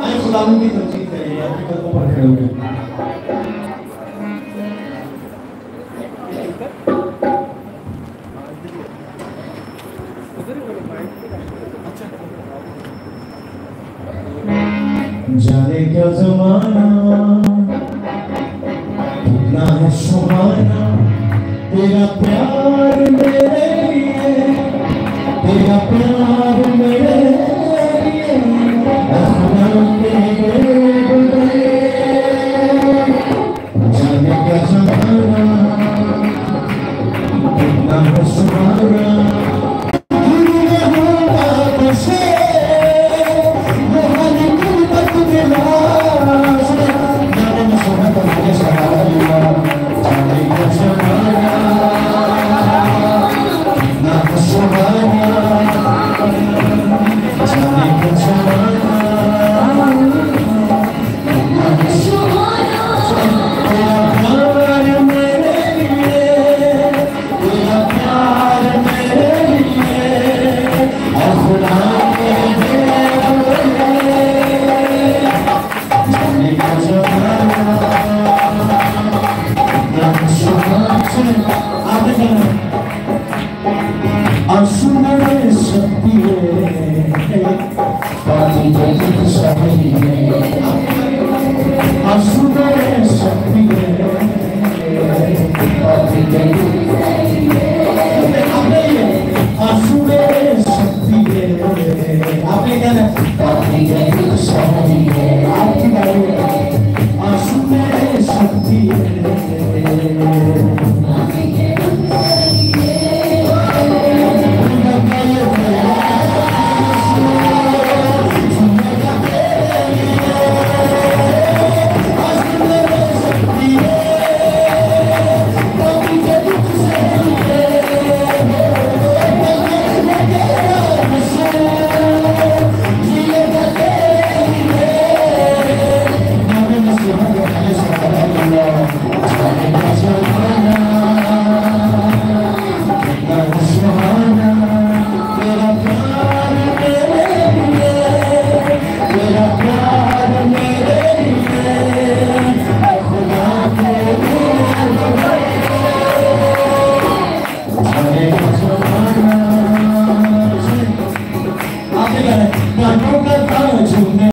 आए खुदावंद की तमजीद करें अपने कदमों पर खड़े होकर। जाने क्या ज़माना कितना है सुहाना तेरा प्यार मेरे लिए, तेरा प्यार मेरे लिए आसमान के बदले। जाने क्या ज़माना कितना है सुहाना Obrigado.